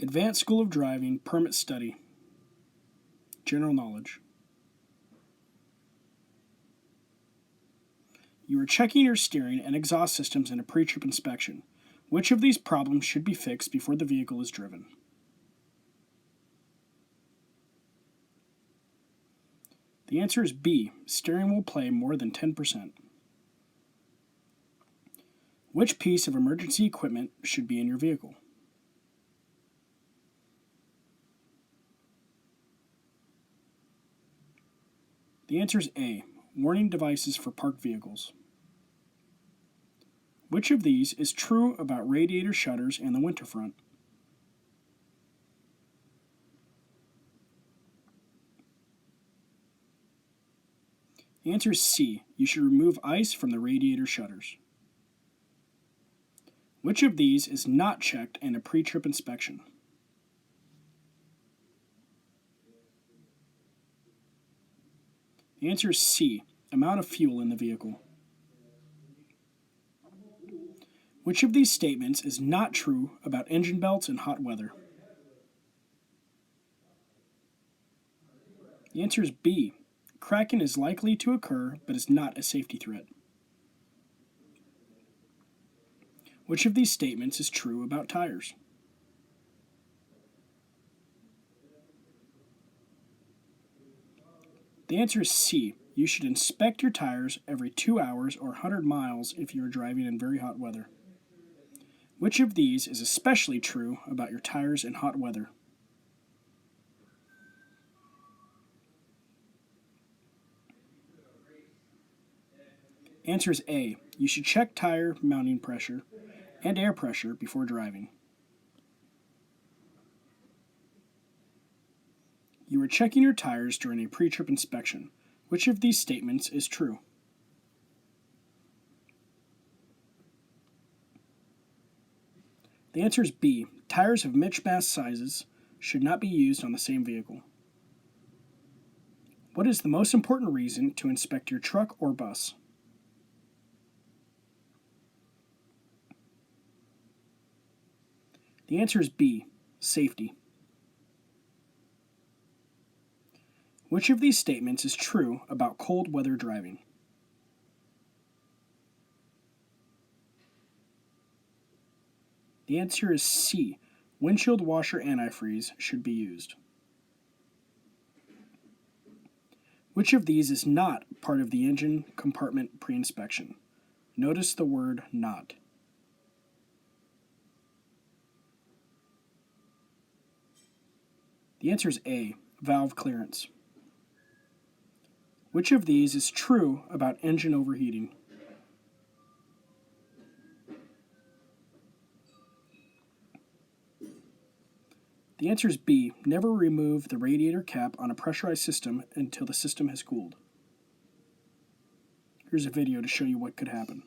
Advanced School of Driving Permit Study. General knowledge. You are checking your steering and exhaust systems in a pre-trip inspection. Which of these problems should be fixed before the vehicle is driven? The answer is B. Steering will play more than 10%. Which piece of emergency equipment should be in your vehicle? The answer is A. Warning devices for parked vehicles. Which of these is true about radiator shutters and the winter front? The answer is C. You should remove ice from the radiator shutters. Which of these is not checked in a pre-trip inspection? The answer is C. Amount of fuel in the vehicle. Which of these statements is not true about engine belts in hot weather? The answer is B. Cracking is likely to occur but is not a safety threat. Which of these statements is true about tires? The answer is C. You should inspect your tires every 2 hours or 100 miles if you are driving in very hot weather. Which of these is especially true about your tires in hot weather? Answer is A. You should check tire mounting pressure and air pressure before driving. You are checking your tires during a pre-trip inspection. Which of these statements is true? The answer is B. Tires of mismatched sizes should not be used on the same vehicle. What is the most important reason to inspect your truck or bus? The answer is B. Safety. Which of these statements is true about cold weather driving? The answer is C. Windshield washer antifreeze should be used. Which of these is not part of the engine compartment pre-inspection? Notice the word not. The answer is A. Valve clearance. Which of these is true about engine overheating? The answer is B. Never remove the radiator cap on a pressurized system until the system has cooled. Here's a video to show you what could happen.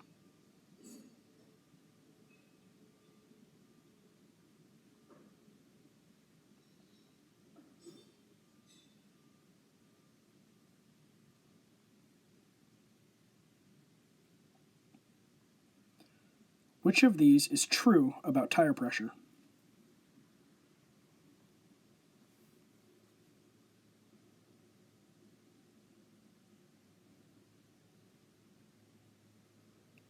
Which of these is true about tire pressure?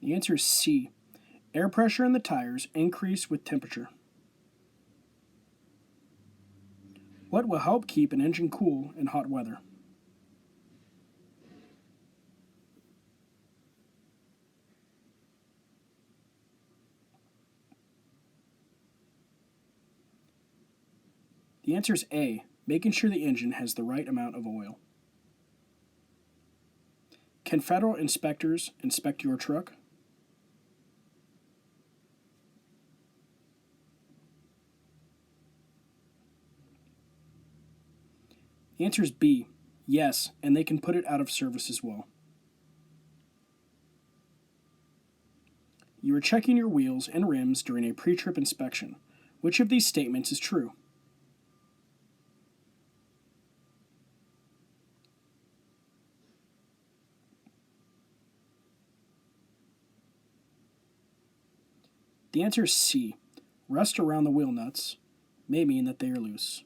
The answer is C. Air pressure in the tires increase with temperature. What will help keep an engine cool in hot weather? The answer is A. Making sure the engine has the right amount of oil. Can federal inspectors inspect your truck? The answer is B. Yes, and they can put it out of service as well. You are checking your wheels and rims during a pre-trip inspection. Which of these statements is true? The answer is C. Rust around the wheel nuts may mean that they are loose.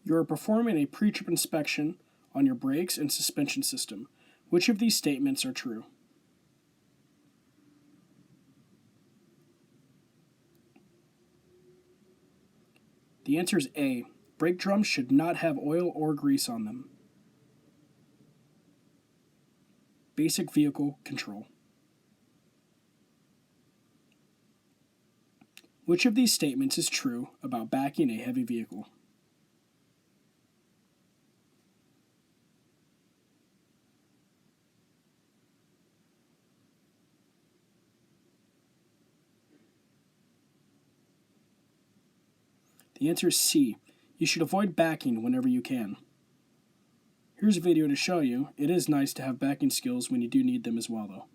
You are performing a pre-trip inspection on your brakes and suspension system. Which of these statements are true? The answer is A. Brake drums should not have oil or grease on them. Basic vehicle control. Which of these statements is true about backing a heavy vehicle? The answer is C. You should avoid backing whenever you can. Here's a video to show you. It is nice to have backing skills when you do need them as well, though.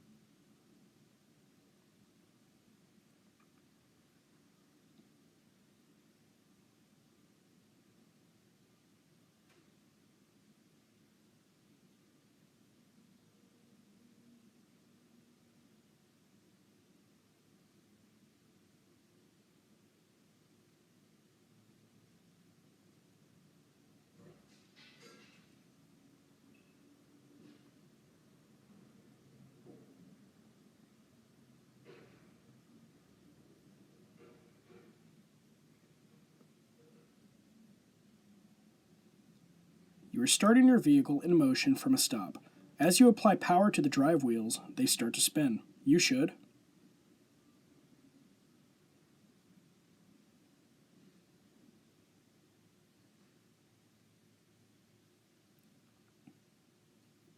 You are starting your vehicle in motion from a stop. As you apply power to the drive wheels, they start to spin. You should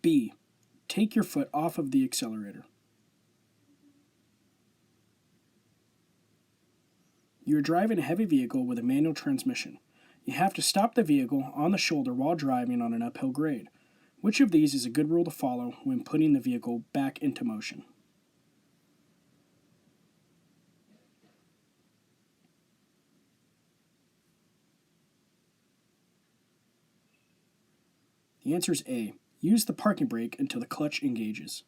B. Take your foot off of the accelerator. You are driving a heavy vehicle with a manual transmission. You have to stop the vehicle on the shoulder while driving on an uphill grade. Which of these is a good rule to follow when putting the vehicle back into motion? The answer is A. Use the parking brake until the clutch engages.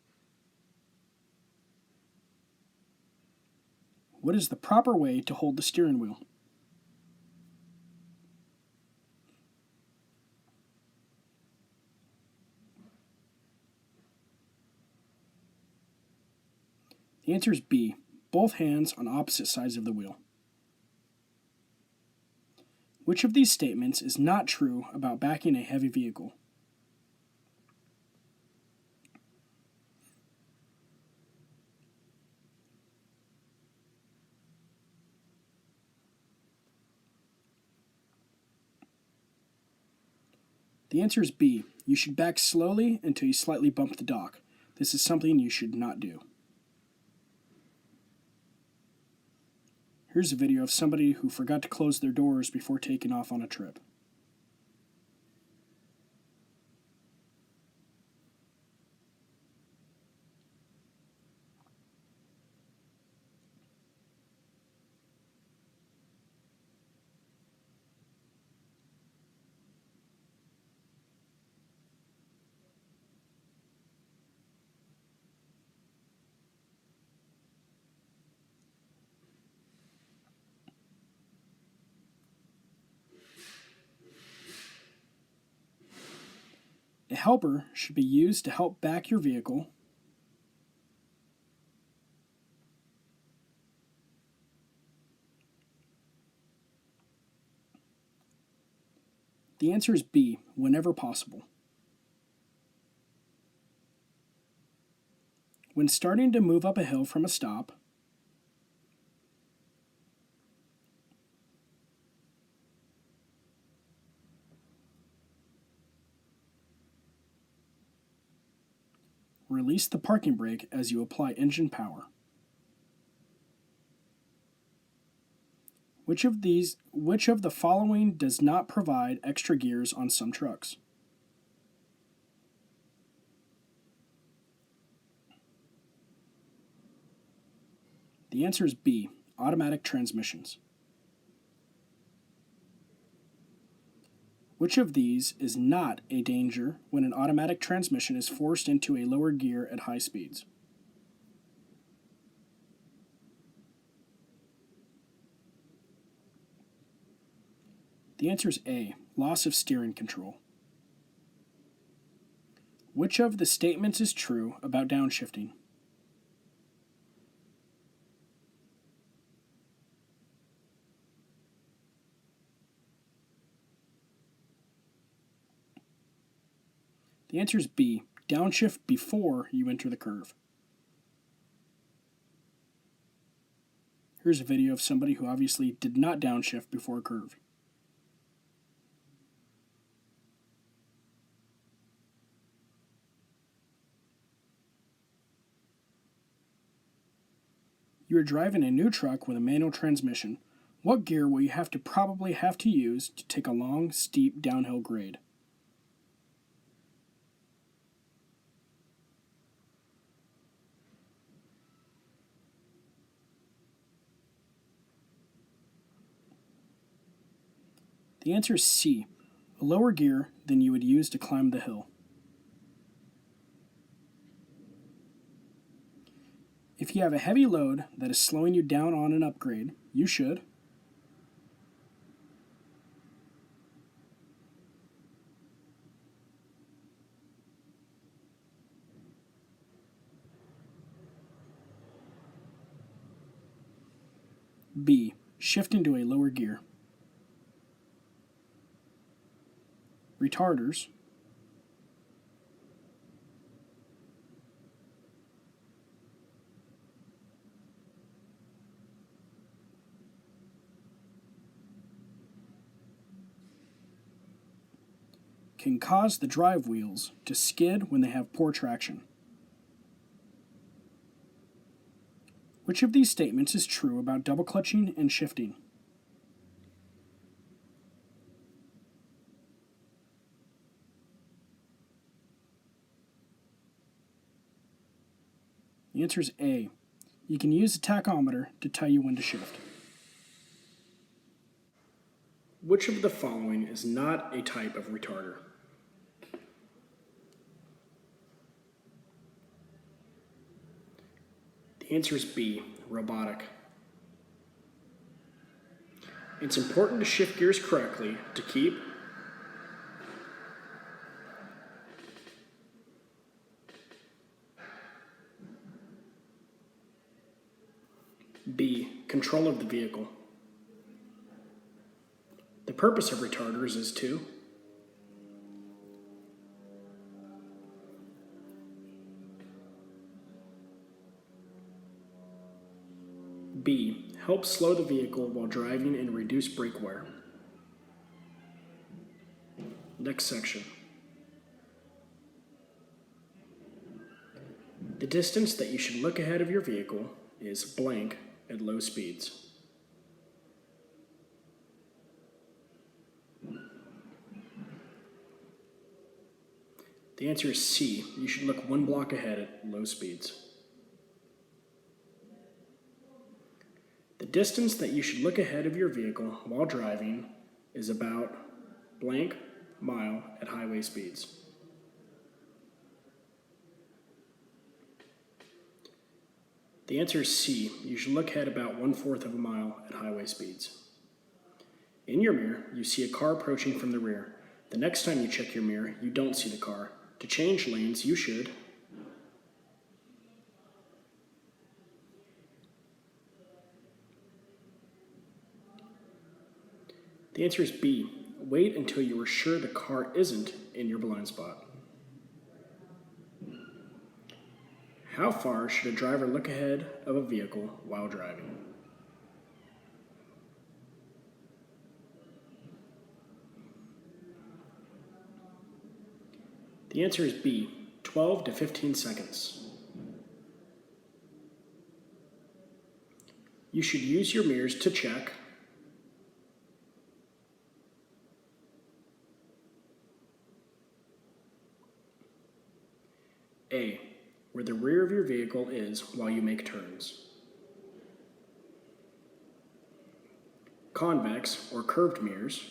What is the proper way to hold the steering wheel? The answer is B. Both hands on opposite sides of the wheel. Which of these statements is not true about backing a heavy vehicle? The answer is B. You should back slowly until you slightly bump the dock. This is something you should not do. Here's a video of somebody who forgot to close their doors before taking off on a trip. A helper should be used to help back your vehicle. The answer is B, whenever possible. When starting to move up a hill from a stop, release the parking brake as you apply engine power. Which of the following does not provide extra gears on some trucks? The answer is B, automatic transmissions. Which of these is not a danger when an automatic transmission is forced into a lower gear at high speeds? The answer is A, loss of steering control. Which of the statements is true about downshifting? The answer is B, downshift before you enter the curve. Here's a video of somebody who obviously did not downshift before a curve. You are driving a new truck with a manual transmission. What gear will you probably have to use to take a long, steep downhill grade? The answer is C, a lower gear than you would use to climb the hill. If you have a heavy load that is slowing you down on an upgrade, you should B, shift into a lower gear. Retarders can cause the drive wheels to skid when they have poor traction. Which of these statements is true about double clutching and shifting? The answer is A. You can use a tachometer to tell you when to shift. Which of the following is not a type of retarder? The answer is B, robotic. It's important to shift gears correctly to keep B, control of the vehicle. The purpose of retarders is to B, help slow the vehicle while driving and reduce brake wear. Next section. The distance that you should look ahead of your vehicle is blank at low speeds. The answer is C. You should look one block ahead at low speeds. The distance that you should look ahead of your vehicle while driving is about blank mile at highway speeds. The answer is C. You should look ahead about 1/4 of a mile at highway speeds. In your mirror, you see a car approaching from the rear. The next time you check your mirror, you don't see the car. To change lanes, you should The answer is B. Wait until you are sure the car isn't in your blind spot. How far should a driver look ahead of a vehicle while driving? The answer is B. 12 to 15 seconds. You should use your mirrors to check A. Where the rear of your vehicle is while you make turns. convex or curved mirrors,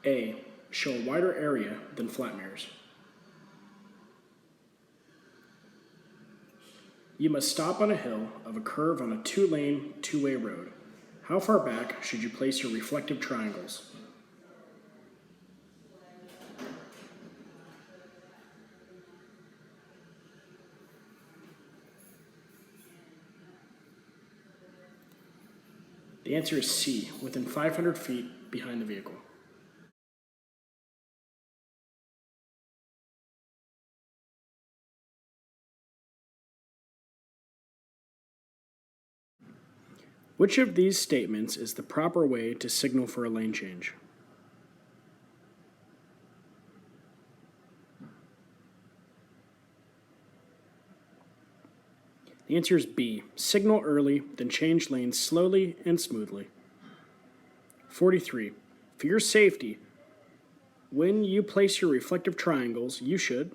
A. Show a wider area than flat mirrors. You must stop on a hill of a curve on a two-lane, two-way road. How far back should you place your reflective triangles? The answer is C, within 500 feet behind the vehicle. Which of these statements is the proper way to signal for a lane change? The answer is B. Signal early, then change lanes slowly and smoothly. 43. For your safety, when you place your reflective triangles, you should.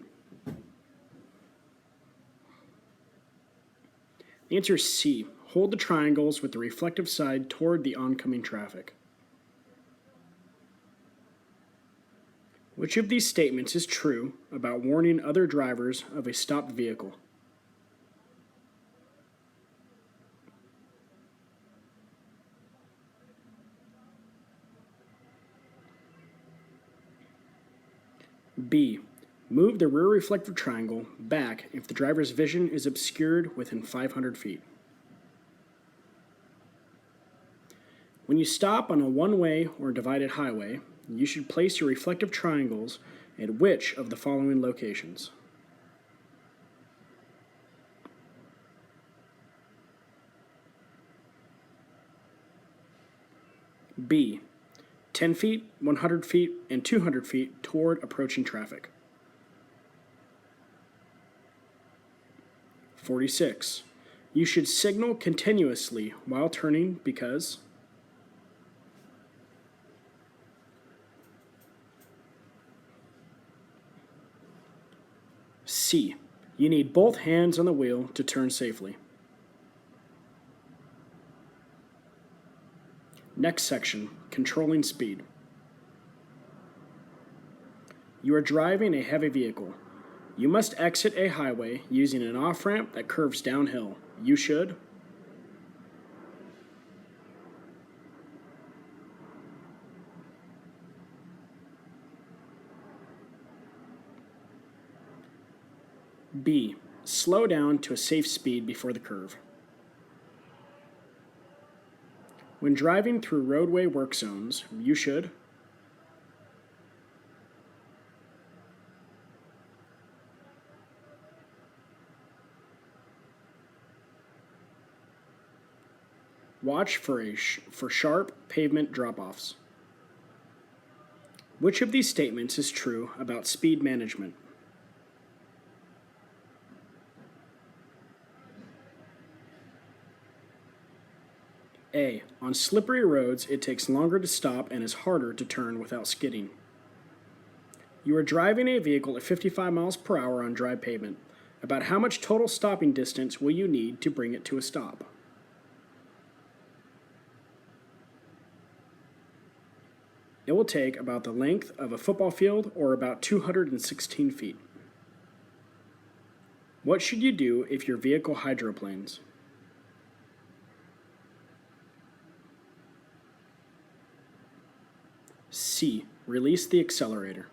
The answer is C. Hold the triangles with the reflective side toward the oncoming traffic. Which of these statements is true about warning other drivers of a stopped vehicle? B. Move the rear reflective triangle back if the driver's vision is obscured within 500 feet. When you stop on a one-way or divided highway, you should place your reflective triangles at which of the following locations? B. 10 feet, 100 feet, and 200 feet toward approaching traffic. 46. You should signal continuously while turning because C. You need both hands on the wheel to turn safely. Next section, controlling speed. You are driving a heavy vehicle. You must exit a highway using an off-ramp that curves downhill. You should B. Slow down to a safe speed before the curve. When driving through roadway work zones, you should watch for sharp pavement drop-offs. Which of these statements is true about speed management? A. On slippery roads, it takes longer to stop and is harder to turn without skidding. You are driving a vehicle at 55 miles per hour on dry pavement. About how much total stopping distance will you need to bring it to a stop? It will take about the length of a football field or about 216 feet. What should you do if your vehicle hydroplanes? C. Release the accelerator.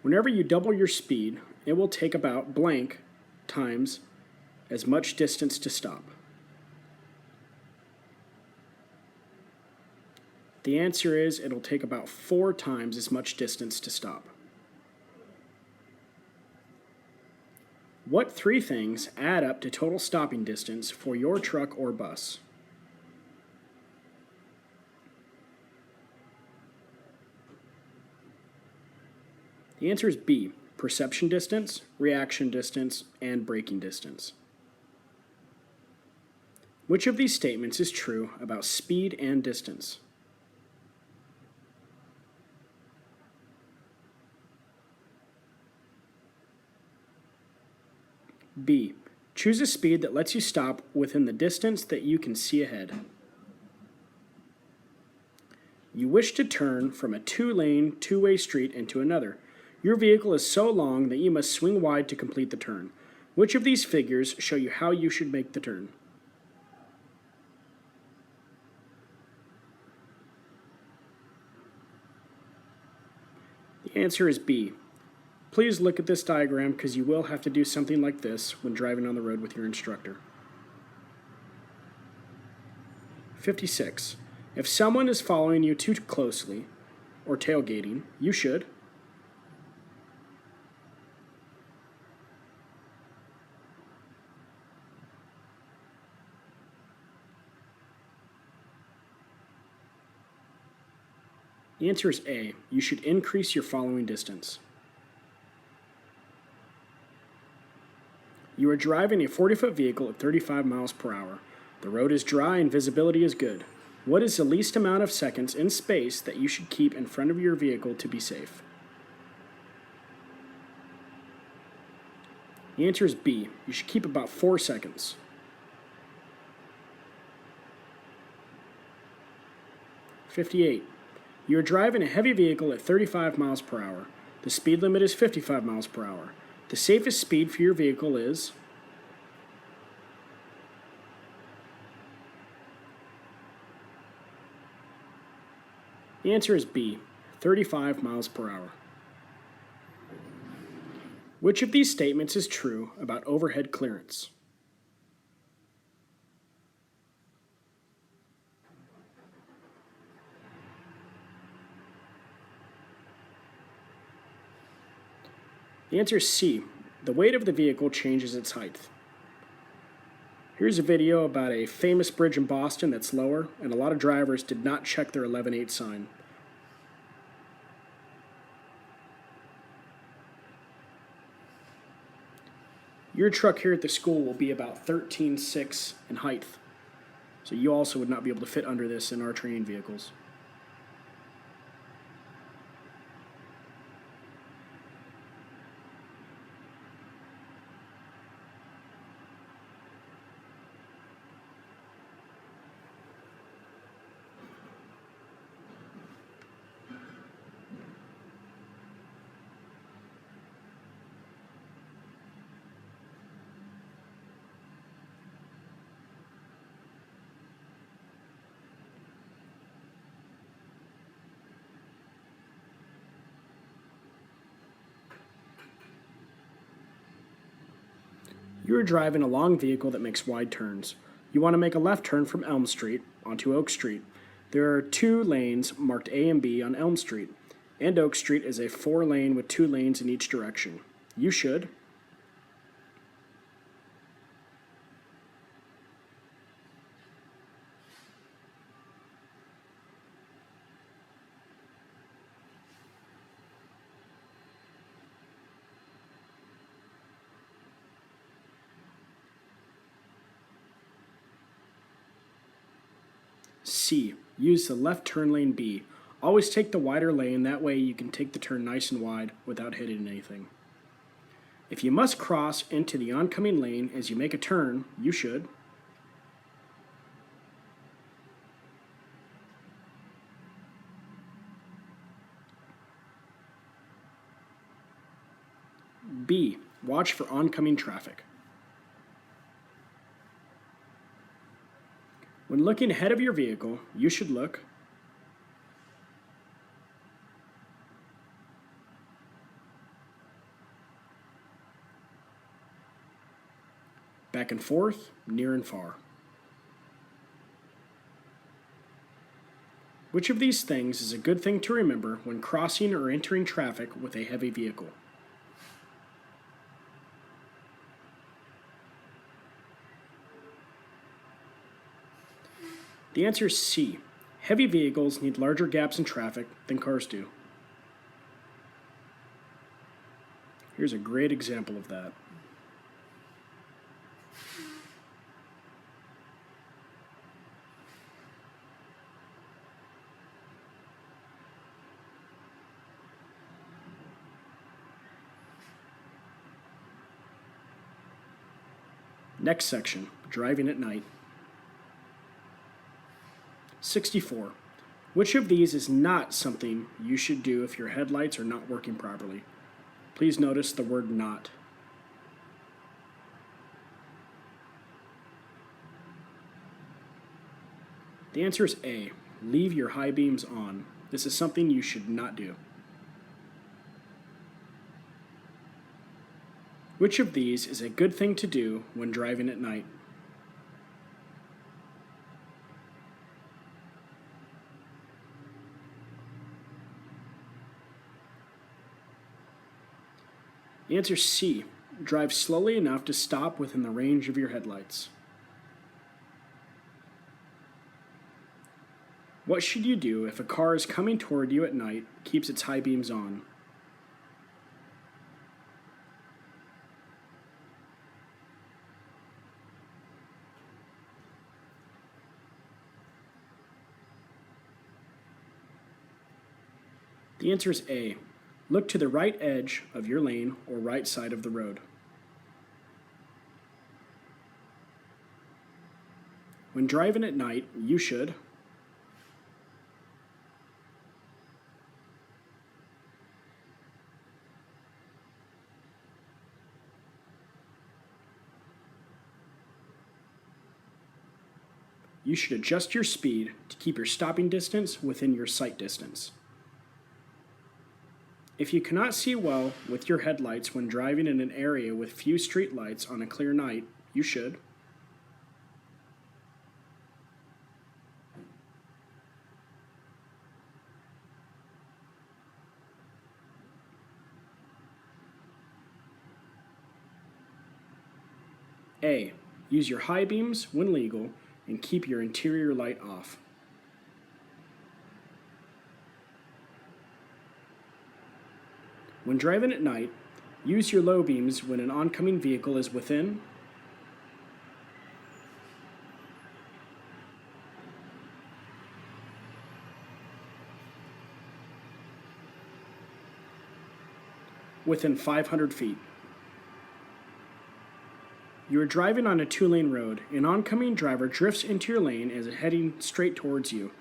Whenever you double your speed, it will take about blank times as much distance to stop. The answer is it'll take about 4 times as much distance to stop. What 3 things add up to total stopping distance for your truck or bus? The answer is B. Perception distance, reaction distance, and braking distance. Which of these statements is true about speed and distance? B. Choose a speed that lets you stop within the distance that you can see ahead. You wish to turn from a two-lane, two-way street into another. Your vehicle is so long that you must swing wide to complete the turn. Which of these figures show you how you should make the turn? The answer is B. Please look at this diagram because you will have to do something like this when driving on the road with your instructor. 56. If someone is following you too closely or tailgating, you should. The answer is A. You should increase your following distance. You are driving a 40-foot vehicle at 35 miles per hour. The road is dry and visibility is good. What is the least amount of seconds in space that you should keep in front of your vehicle to be safe? The answer is B. You should keep about 4 seconds. 58. You are driving a heavy vehicle at 35 miles per hour. The speed limit is 55 miles per hour. The safest speed for your vehicle is? The answer is B, 35 miles per hour. Which of these statements is true about overhead clearance? The answer is C. The weight of the vehicle changes its height. Here's a video about a famous bridge in Boston that's lower, and a lot of drivers did not check their 11/8 sign. Your truck here at the school will be about 13.6 in height, so you also would not be able to fit under this in our training vehicles. You are driving a long vehicle that makes wide turns. You want to make a left turn from Elm Street onto Oak Street. There are 2 lanes marked A and B on Elm Street, and Oak Street is a 4-lane with 2 lanes in each direction. You should. C. Use the left turn lane B. Always take the wider lane, that way you can take the turn nice and wide without hitting anything. If you must cross into the oncoming lane as you make a turn, you should. B. Watch for oncoming traffic. When looking ahead of your vehicle, you should look back and forth, near and far. Which of these things is a good thing to remember when crossing or entering traffic with a heavy vehicle? The answer is C. Heavy vehicles need larger gaps in traffic than cars do. Here's a great example of that. Next section, driving at night. 64. Which of these is not something you should do if your headlights are not working properly? Please notice the word not. The answer is A. Leave your high beams on. This is something you should not do. Which of these is a good thing to do when driving at night? The answer is C. Drive slowly enough to stop within the range of your headlights. What should you do if a car is coming toward you at night, keeps its high beams on? The answer is A. Look to the right edge of your lane or right side of the road. When driving at night, you should adjust your speed to keep your stopping distance within your sight distance. If you cannot see well with your headlights when driving in an area with few street lights on a clear night, you should A. Use your high beams when legal and keep your interior light off. When driving at night, use your low beams when an oncoming vehicle is within within 500 feet. You are driving on a two-lane road. An oncoming driver drifts into your lane and is heading straight towards you.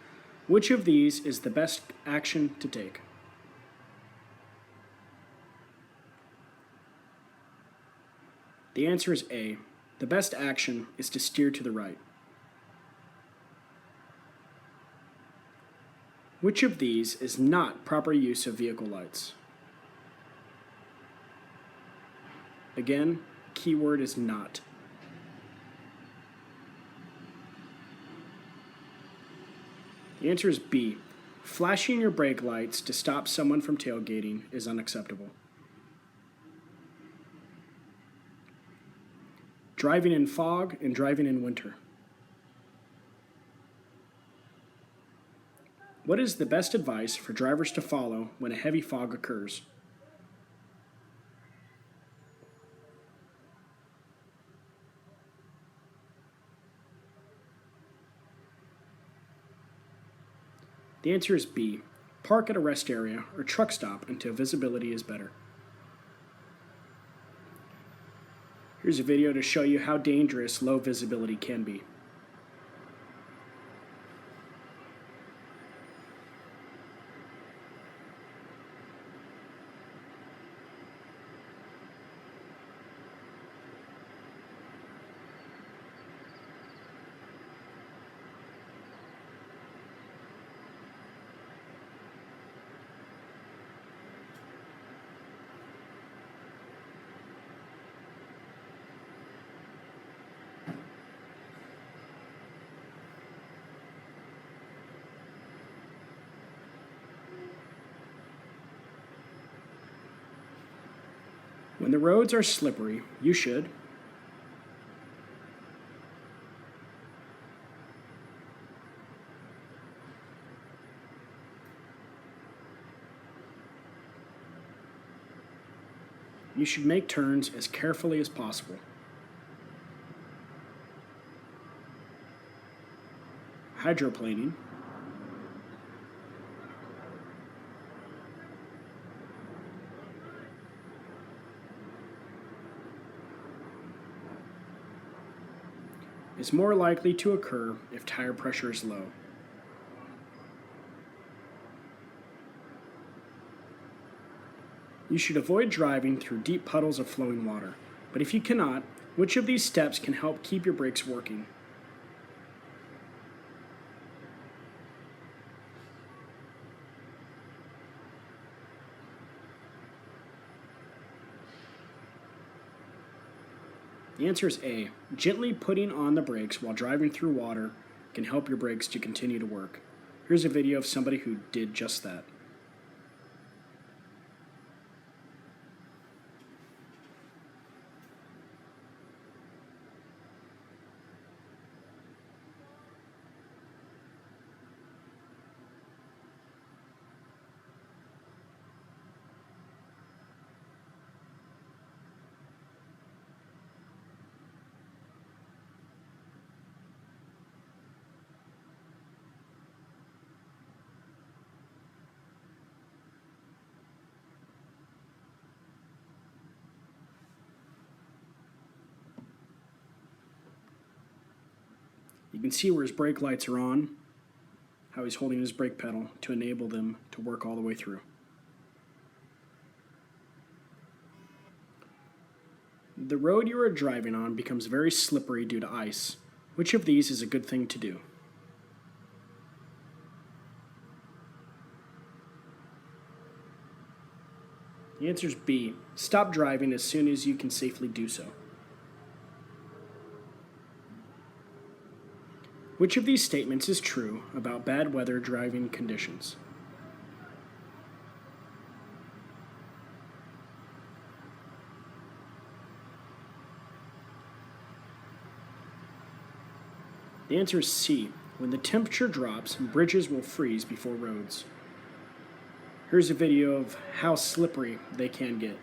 Which of these is the best action to take? The answer is A. The best action is to steer to the right. Which of these is not proper use of vehicle lights? Again, keyword is not. The answer is B. Flashing your brake lights to stop someone from tailgating is unacceptable. Driving in fog and driving in winter. What is the best advice for drivers to follow when a heavy fog occurs? The answer is B. Park at a rest area or truck stop until visibility is better. Here's a video to show you how dangerous low visibility can be. When the roads are slippery, you should make turns as carefully as possible. Hydroplaning. is more likely to occur if tire pressure is low. You should avoid driving through deep puddles of flowing water, but if you cannot, which of these steps can help keep your brakes working? The answer is A. Gently putting on the brakes while driving through water can help your brakes to continue to work. Here's a video of somebody who did just that. You can see where his brake lights are on, how he's holding his brake pedal to enable them to work all the way through. The road you are driving on becomes very slippery due to ice. Which of these is a good thing to do? The answer is B. Stop driving as soon as you can safely do so. Which of these statements is true about bad weather driving conditions? The answer is C. When the temperature drops, bridges will freeze before roads. Here's a video of how slippery they can get.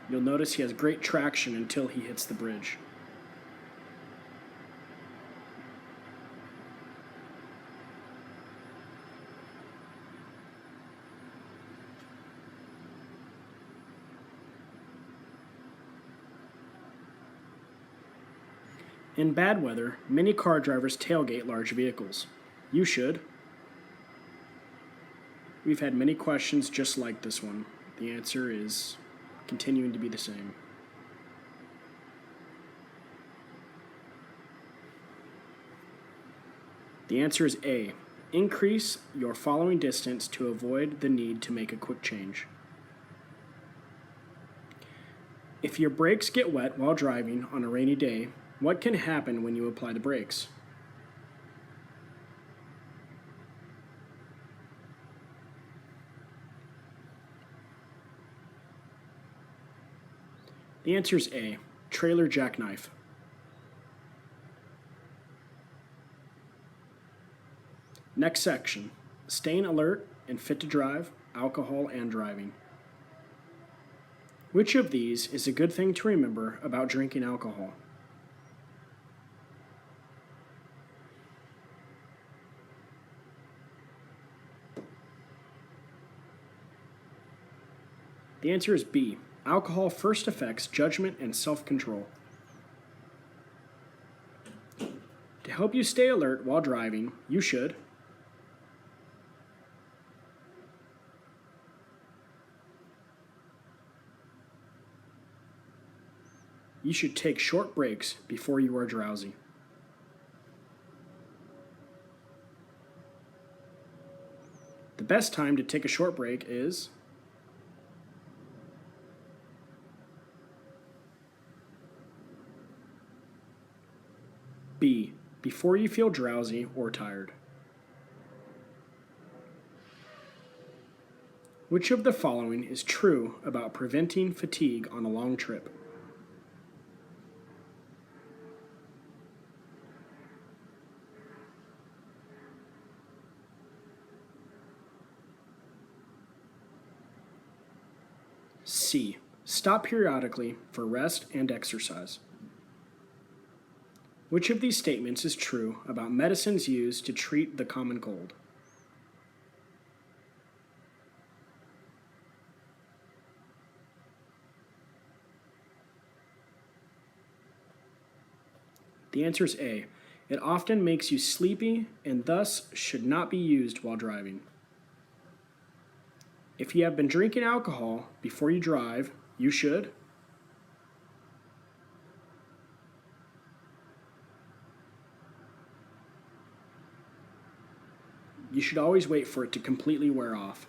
You'll notice he has great traction until he hits the bridge. In bad weather, many car drivers tailgate large vehicles. You should. We've had many questions just like this one. The answer is continuing to be the same. The answer is A. Increase your following distance to avoid the need to make a quick change. If your brakes get wet while driving on a rainy day, what can happen when you apply the brakes? The answer is A. Trailer jackknife. Next section. Staying alert and fit to drive, alcohol, and driving. Which of these is a good thing to remember about drinking alcohol? The answer is B. Alcohol first affects judgment and self-control. To help you stay alert while driving, you should take short breaks before you are drowsy. The best time to take a short break is B. Before you feel drowsy or tired. Which of the following is true about preventing fatigue on a long trip? C. Stop periodically for rest and exercise. Which of these statements is true about medicines used to treat the common cold? The answer is A. It often makes you sleepy and thus should not be used while driving. If you have been drinking alcohol before you drive, you should. You should always wait for it to completely wear off.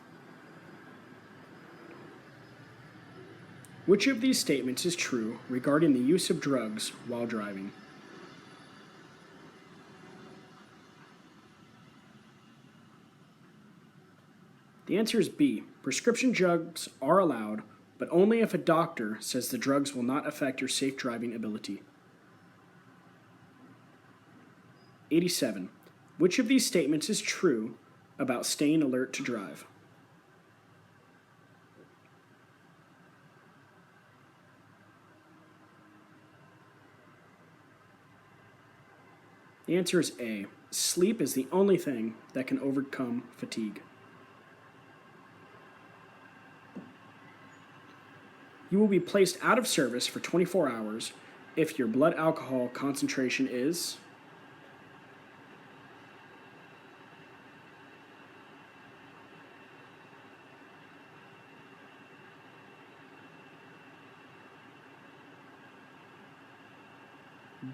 Which of these statements is true regarding the use of drugs while driving? The answer is B. Prescription drugs are allowed, but only if a doctor says the drugs will not affect your safe driving ability. 87. Which of these statements is true about staying alert to drive? The answer is A. Sleep is the only thing that can overcome fatigue. You will be placed out of service for 24 hours if your blood alcohol concentration is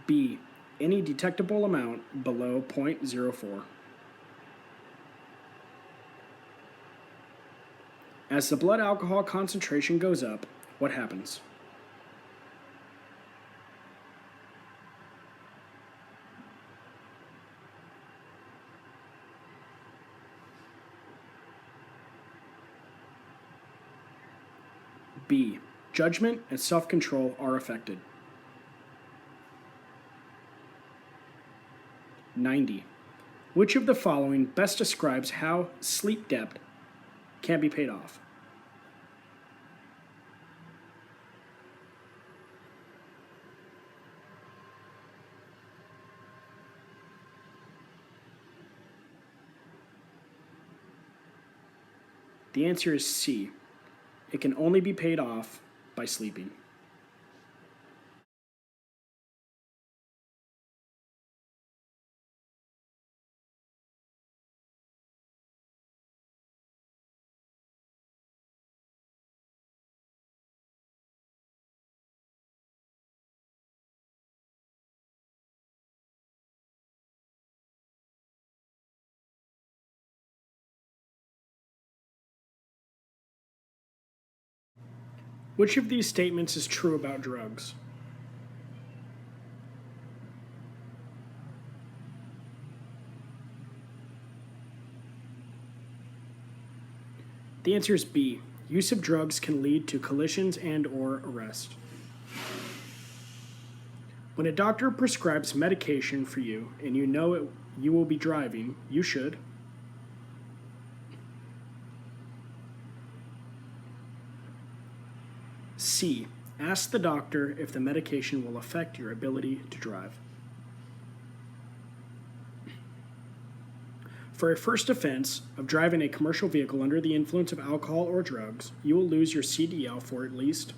B. Any detectable amount below 0.04. As the blood alcohol concentration goes up, what happens? B. Judgment and self-control are affected. 90. Which of the following best describes how sleep debt can be paid off? The answer is C. It can only be paid off by sleeping. Which of these statements is true about drugs? The answer is B. Use of drugs can lead to collisions and/or arrest. When a doctor prescribes medication for you and you know you will be driving, you should C. Ask the doctor if the medication will affect your ability to drive. For a first offense of driving a commercial vehicle under the influence of alcohol or drugs, you will lose your CDL for at least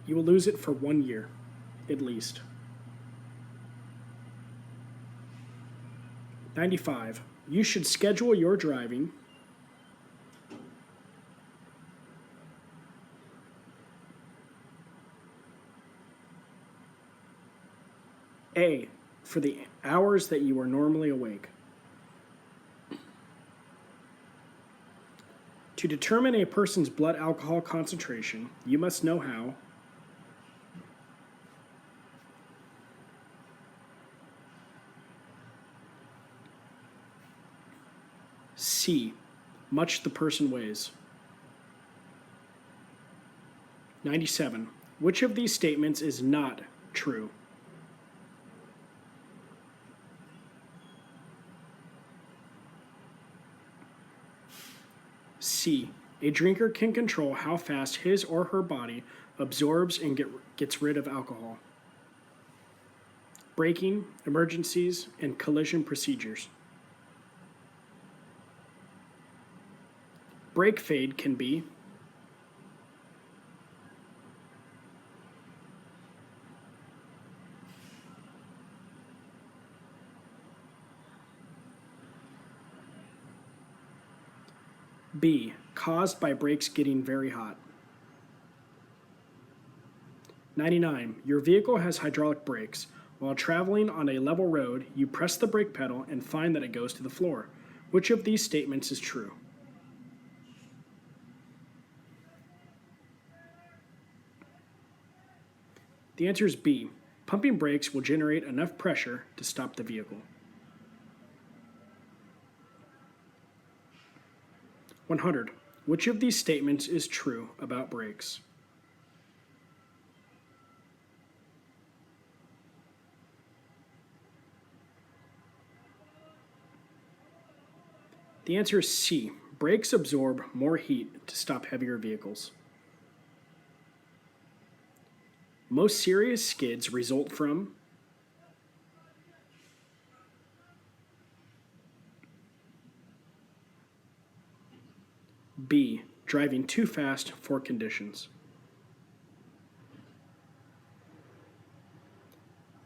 You will lose it for 1 year, at least. 95. You should schedule your driving A. For the hours that you are normally awake. To determine a person's blood alcohol concentration, you must know how C. Much the person weighs. 97. Which of these statements is not true? C. A drinker can control how fast his or her body absorbs and gets rid of alcohol. Braking, emergencies, and collision procedures. Brake fade can be B. Caused by brakes getting very hot. 99. Your vehicle has hydraulic brakes. While traveling on a level road, you press the brake pedal and find that it goes to the floor. Which of these statements is true? The answer is B. Pumping brakes will generate enough pressure to stop the vehicle. 100. Which of these statements is true about brakes? The answer is C. Brakes absorb more heat to stop heavier vehicles. Most serious skids result from B. Driving too fast for conditions.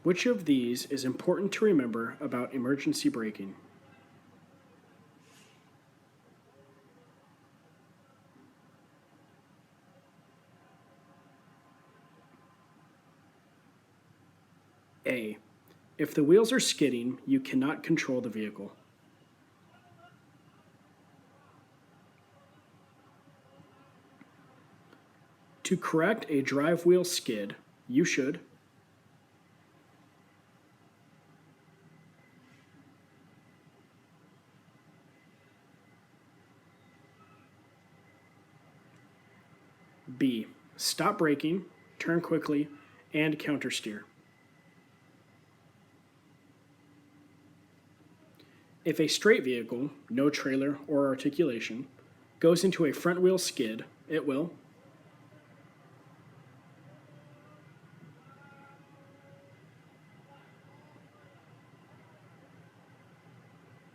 Which of these is important to remember about emergency braking? A. If the wheels are skidding, you cannot control the vehicle. To correct a drive wheel skid, you should B. Stop braking, turn quickly, and countersteer. If a straight vehicle, no trailer or articulation, goes into a front wheel skid, it will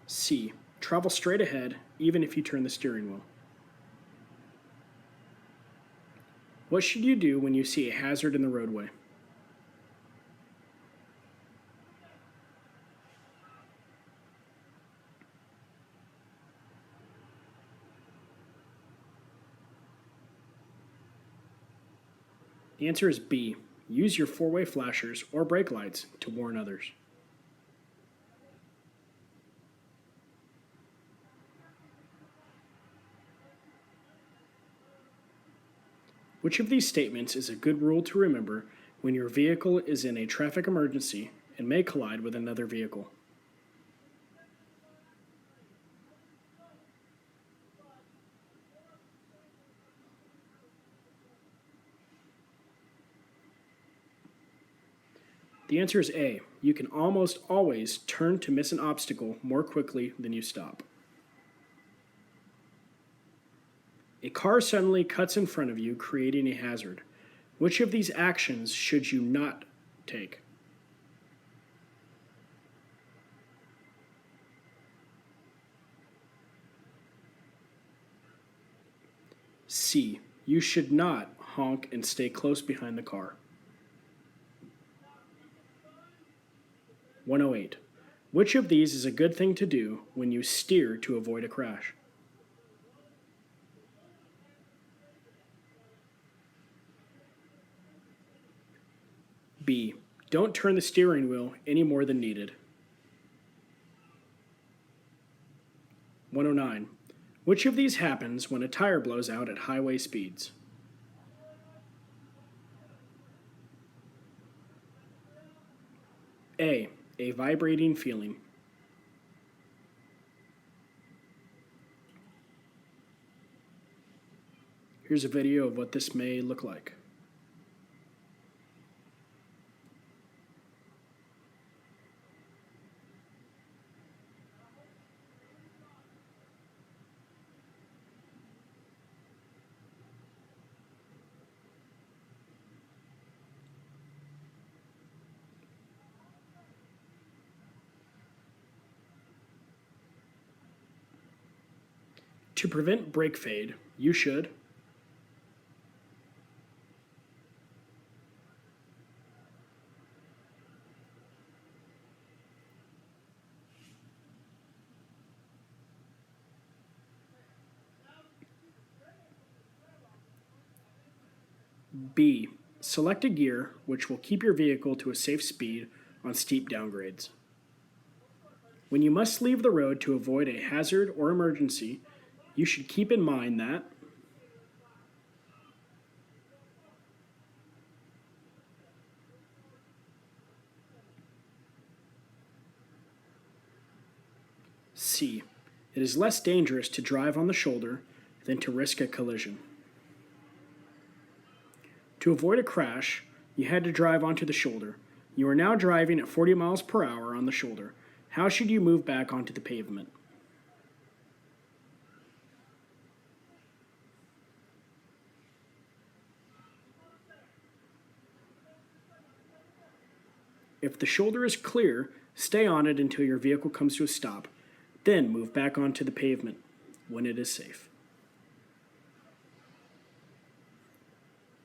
C. Travel straight ahead even if you turn the steering wheel. What should you do when you see a hazard in the roadway? The answer is B. Use your four-way flashers or brake lights to warn others. Which of these statements is a good rule to remember when your vehicle is in a traffic emergency and may collide with another vehicle? The answer is A. You can almost always turn to miss an obstacle more quickly than you stop. A car suddenly cuts in front of you, creating a hazard. Which of these actions should you not take? C. You should not honk and stay close behind the car. 108. Which of these is a good thing to do when you steer to avoid a crash? B. Don't turn the steering wheel any more than needed. 109. Which of these happens when a tire blows out at highway speeds? A. A vibrating feeling. Here's a video of what this may look like. To prevent brake fade, you should B. Select a gear which will keep your vehicle to a safe speed on steep downgrades. When you must leave the road to avoid a hazard or emergency, you should keep in mind that C. It is less dangerous to drive on the shoulder than to risk a collision. To avoid a crash, you had to drive onto the shoulder. You are now driving at 40 miles per hour on the shoulder. How should you move back onto the pavement? If the shoulder is clear, stay on it until your vehicle comes to a stop. Then move back onto the pavement when it is safe.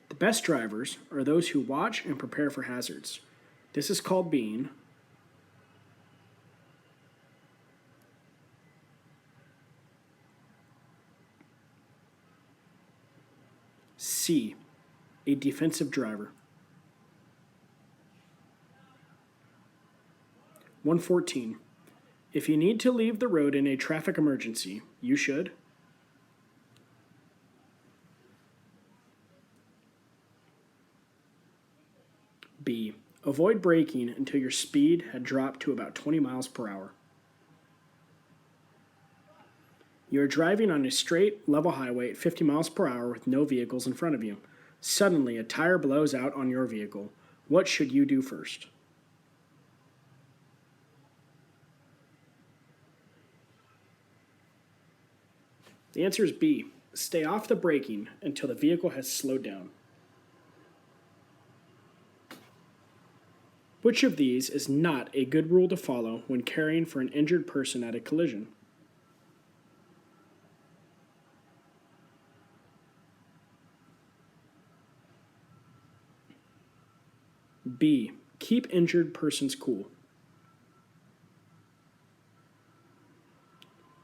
The best drivers are those who watch and prepare for hazards. This is called being C. A defensive driver. 114. If you need to leave the road in a traffic emergency, you should B. Avoid braking until your speed had dropped to about 20 miles per hour. You are driving on a straight, level highway at 50 miles per hour with no vehicles in front of you. Suddenly, a tire blows out on your vehicle. What should you do first? The answer is B. Stay off the braking until the vehicle has slowed down. Which of these is not a good rule to follow when caring for an injured person at a collision? B. Keep injured persons cool.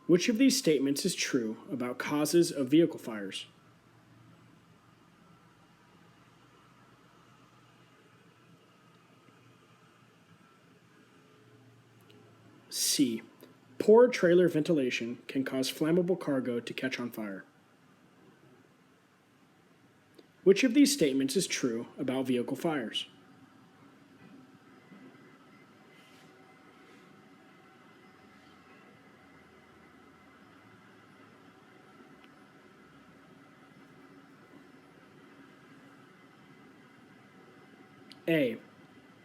Which of these statements is true about causes of vehicle fires? C. Poor trailer ventilation can cause flammable cargo to catch on fire. Which of these statements is true about vehicle fires? A.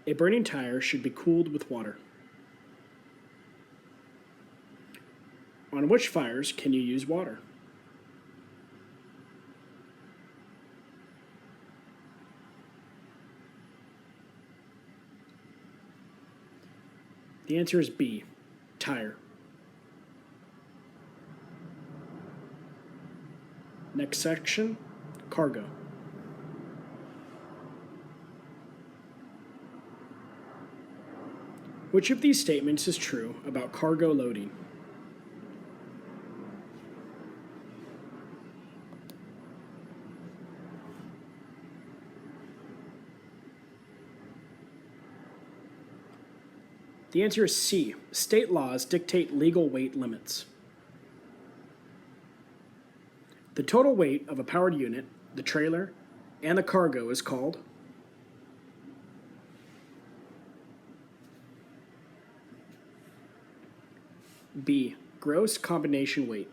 A burning tire should be cooled with water. On which fires can you use water? The answer is B. Tire. Next section, cargo. Which of these statements is true about cargo loading? The answer is C. State laws dictate legal weight limits. The total weight of a powered unit, the trailer, and the cargo is called B. Gross combination weight.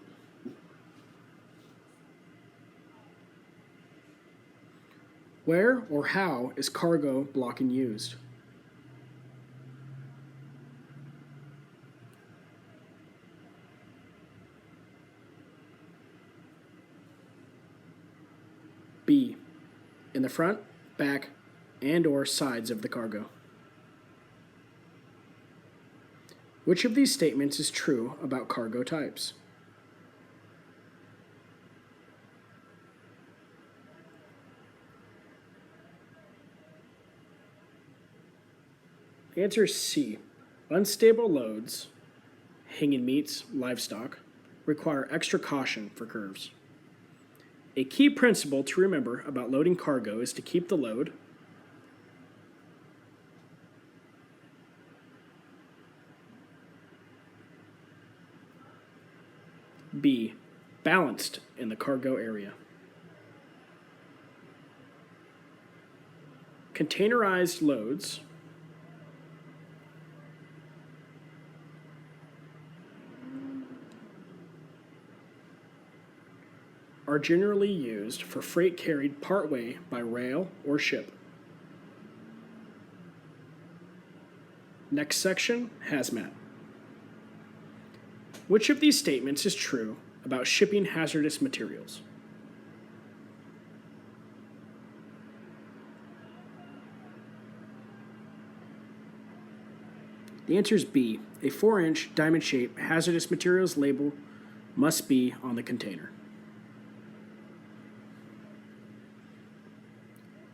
Where or how is cargo blocking used? B. In the front, back, and or sides of the cargo. Which of these statements is true about cargo types? The answer is C. Unstable loads, hanging meats, livestock, require extra caution for curves. A key principle to remember about loading cargo is to keep the load B. Balanced in the cargo area. Containerized loads are generally used for freight carried partway by rail or ship. Next section, hazmat. Which of these statements is true about shipping hazardous materials? The answer is B. A 4-inch diamond-shaped hazardous materials label must be on the container.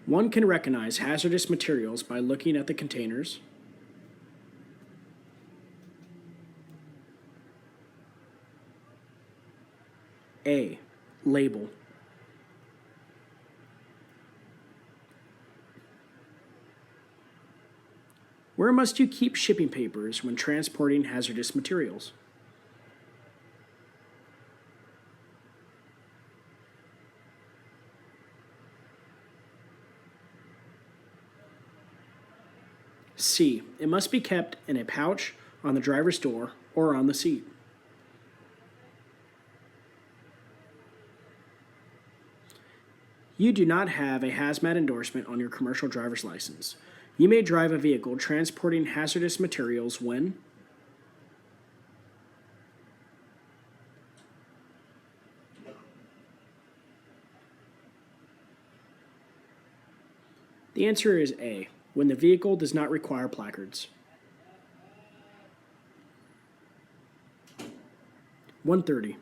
One can recognize hazardous materials by looking at the containers. A. Label. Where must you keep shipping papers when transporting hazardous materials? C. It must be kept in a pouch on the driver's door or on the seat. You do not have a hazmat endorsement on your commercial driver's license. You may drive a vehicle transporting hazardous materials when the answer is A. When the vehicle does not require placards. 130.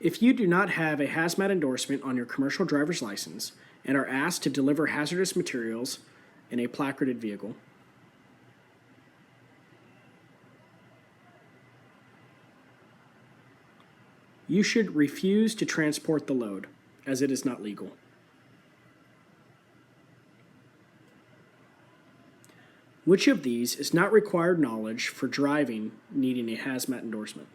If you do not have a hazmat endorsement on your commercial driver's license and are asked to deliver hazardous materials in a placarded vehicle, you should refuse to transport the load, as it is not legal. Which of these is not required knowledge for driving needing a hazmat endorsement?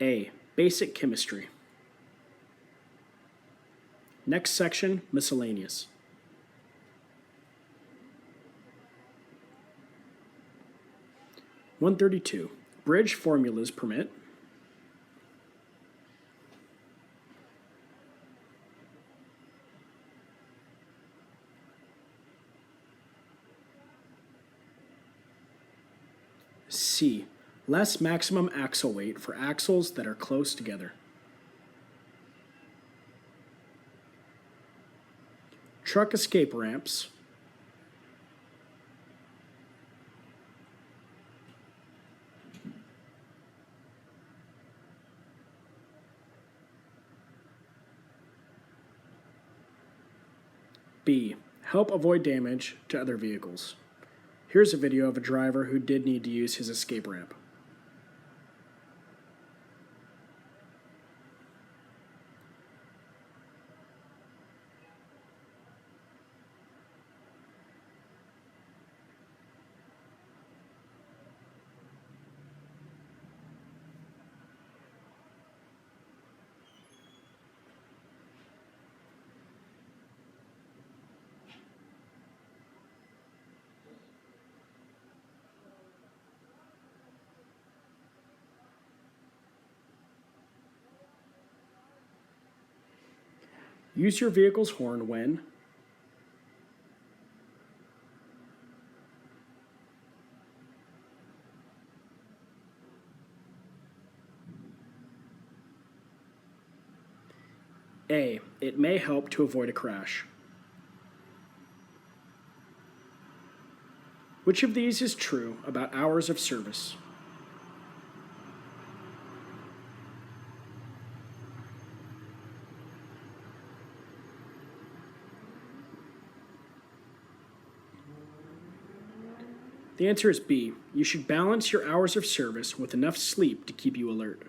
A. Basic chemistry. Next section, miscellaneous. 132. Bridge formulas permit C. Less maximum axle weight for axles that are close together. Truck escape ramps B. Help avoid damage to other vehicles. Here's a video of a driver who did need to use his escape ramp. Use your vehicle's horn when A. It may help to avoid a crash. Which of these is true about hours of service? The answer is B. You should balance your hours of service with enough sleep to keep you alert.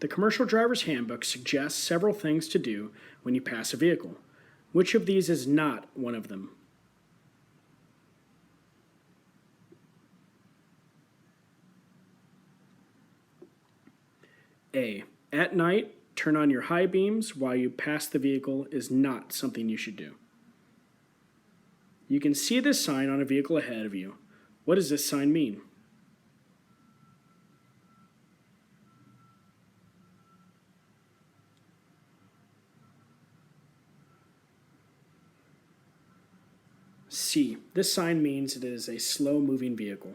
The Commercial Driver's Handbook suggests several things to do when you pass a vehicle. Which of these is not one of them? A. At night, turn on your high beams while you pass the vehicle is not something you should do. You can see this sign on a vehicle ahead of you. What does this sign mean? C. This sign means it is a slow-moving vehicle.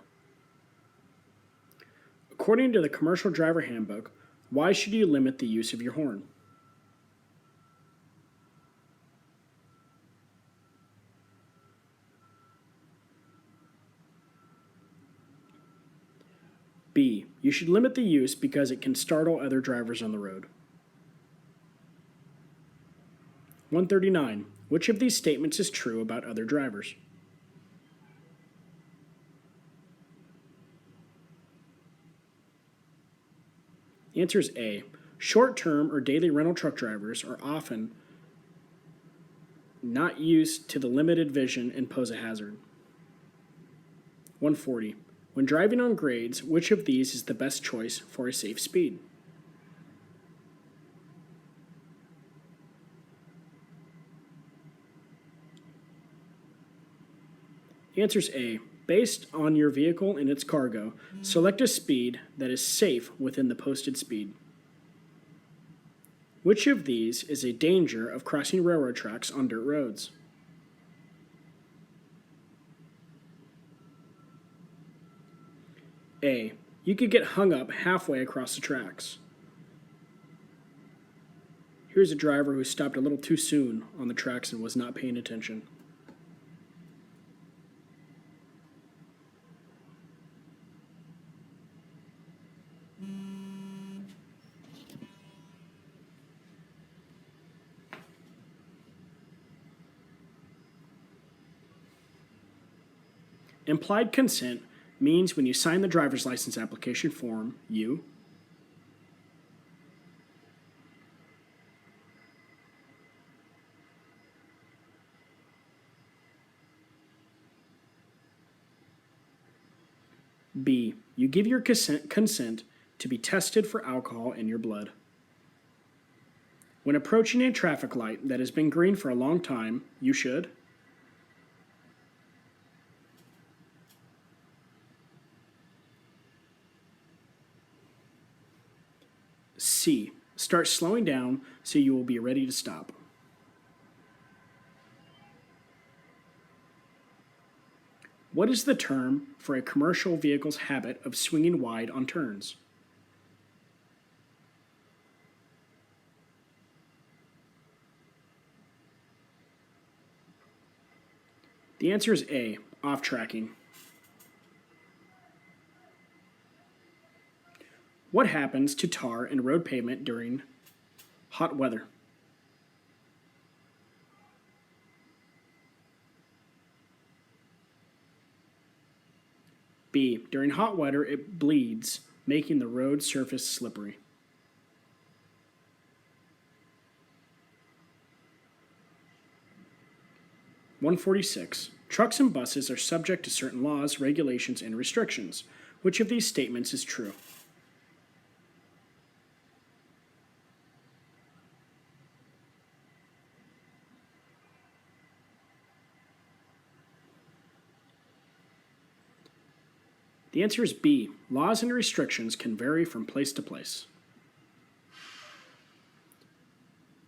According to the Commercial Driver Handbook, why should you limit the use of your horn? B. You should limit the use because it can startle other drivers on the road. 139. Which of these statements is true about other drivers? The answer is A. Short-term or daily rental truck drivers are often not used to the limited vision and pose a hazard. 140. When driving on grades, which of these is the best choice for a safe speed? The answer is A. Based on your vehicle and its cargo, select a speed that is safe within the posted speed. Which of these is a danger of crossing railroad tracks on dirt roads? A. You could get hung up halfway across the tracks. Here's a driver who stopped a little too soon on the tracks and was not paying attention. Implied consent means when you sign the driver's license application form, you B. You give your consent to be tested for alcohol in your blood. When approaching a traffic light that has been green for a long time, you should C. Start slowing down so you will be ready to stop. What is the term for a commercial vehicle's habit of swinging wide on turns? The answer is A. Off-tracking. What happens to tar and road pavement during hot weather? B. During hot weather, it bleeds, making the road surface slippery. (146) Trucks and buses are subject to certain laws, regulations, and restrictions. Which of these statements is true? The answer is B. Laws and restrictions can vary from place to place.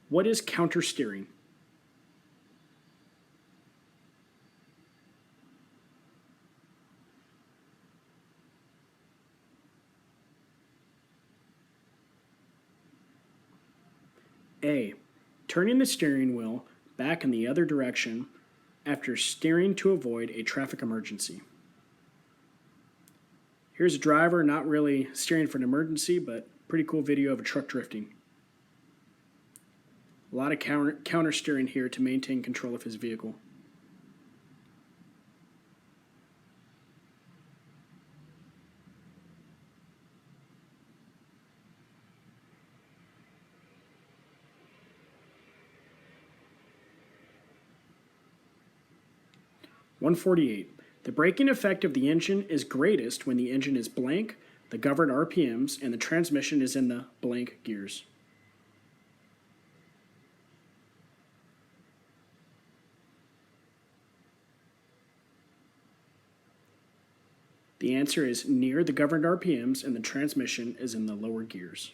What is countersteering? A. Turning the steering wheel back in the other direction after steering to avoid a traffic emergency. Here's a driver not really steering for an emergency, but pretty cool video of a truck drifting. A lot of counter steering here to maintain control of his vehicle. 148. The braking effect of the engine is greatest when the engine is blank, the governed RPMs, and the transmission is in the blank gears. The answer is near the governed RPMs and the transmission is in the lower gears.